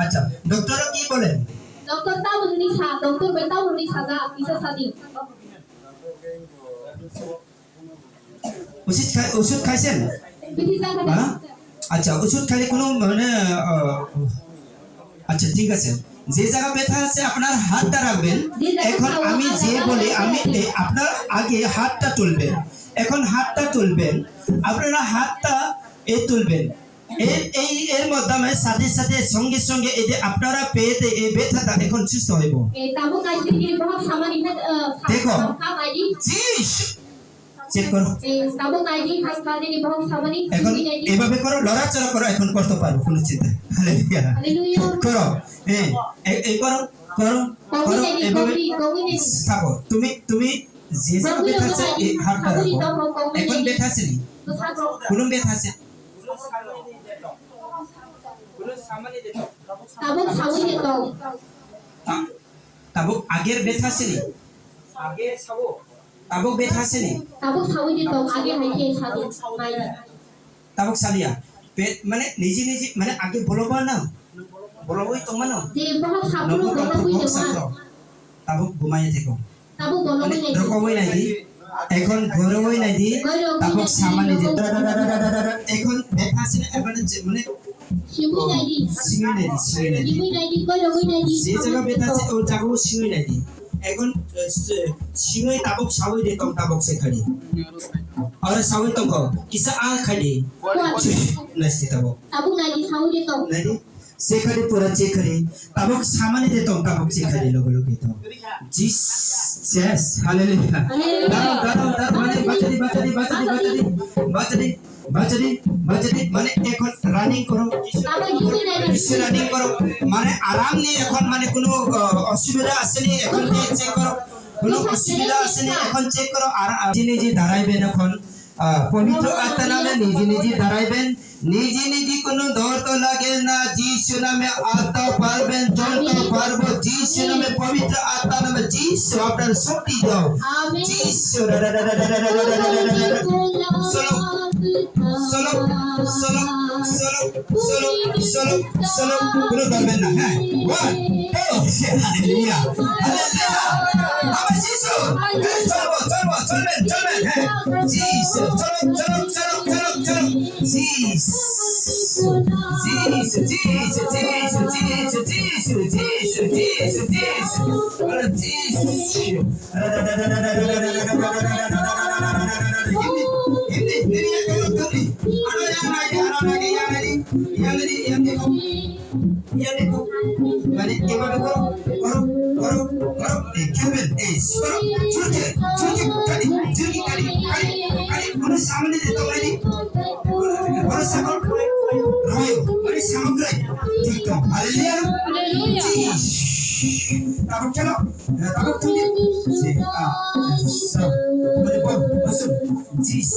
আচ্ছা ডক্টর কি বলেন Dokter tahu Indonesia, dokter tahu Indonesia tak bisa tadi. ওষুধ খাইছেন Bisa হ্যাঁ kan? আচ্ছা ওষুধ খাইলে কোনো মানে আচ্ছা ঠিক আছে যে জায়গা ব্যথা আছে আপনার হাতটা রাখবেন এখন আমি যে বলি আমি আপনার আগে হাতটা তুলবেন এখন হাতটা তুলবেন আপনারা হাতটা এই তুলবেন এর মাধ্যমে সাথে সাথে সঙ্গে সঙ্গে এই যে আপনারা পেতে এই ব্যথাটা এখন সুস্থ হইব Kamu kaji di bawah sama lihat দেখো kaji. জি চেক করো Kamu kaji khas kali di bawah sama nih. এখন এভাবে করো লড়াচড়া করো এখন করতে পারো কোনো চিন্তা হালেলুয়া Haleluya. করো এই করো করো করো এভাবে থাকো তুমি তুমি যে জায়গা ব্যথা আছে এই হাতটা রাখো এখন ব্যথা আছে নি কোনো ব্যথা আছে Tabuk sawi itu. তাবুক আগের ব্যথা আছে নি তাবুক ব্যথা আছে নি Tabuk sawi itu. Agi haji satu. Main. তাবুক সালিয়া পেট মানে নিজে নিজে মানে আগে বলবো না বলবোই তোমার না Di bawah sabu bolong itu mah. তাবুক ঘুমাইয়ে থেকো Tabuk bolong মানে itu. রকমই নাই দি এখন গরমই নাই দি তাবুক সামানি দি এখন ব্যথা আছে না এখন মানে Siwi lagi. সিঁড়ি নাই দি সিঁড়ি নাই দি Siwi lagi. Bolong lagi. যে জায়গা ব্যথা আছে ওই জায়গাও সিঁড়ি নাই দি এখন সিঁড়ি তাবুক সাউই দে তম তাবুক সে খাড়ি और साउई तो को किसा आ खड़ी नस्ती Tabuk Tabuk lagi sawi itu. नहीं से खड़ी पूरा चे खड़ी ताबुक सामान्य दे तम ताबुक से खड़ी लोग लोग तो जीस यस हालेलुया दारो माने বাচ্চাটি মানে এখন রানিং করো বিশ্ব রানিং করো মানে আরাম নেই এখন মানে কোনো অসুবিধা আসেনি এখন চেক করো কোনো অসুবিধা আসেনি এখন চেক করো আর নিজে দাঁড়াইবেন এখন পবিত্র আত্মা নামে নিজে নিজে দাঁড়াইবেন নিজে নিজে কোনো দর তো লাগে না যিশু নামে আত্মা পারবেন চলতে পারবো যিশু নামে পবিত্র আত্মা নামে যিশু আপনার শক্তি দাও যিশু চলো কোনো ধরবেন না হ্যাঁ হালেলুয়া আমার যিশু চলবেন হ্যাঁ যিশু চলো মানে এভাবে করো খেলবেন এই করো চুরকে কারি মানে সামনে দিতে পারি বড় সাগর রয় মানে সামুদ্র ঠিক তো হালেলুয়া তারপর চলো তারপর তুমি মানে বল বসুন জিস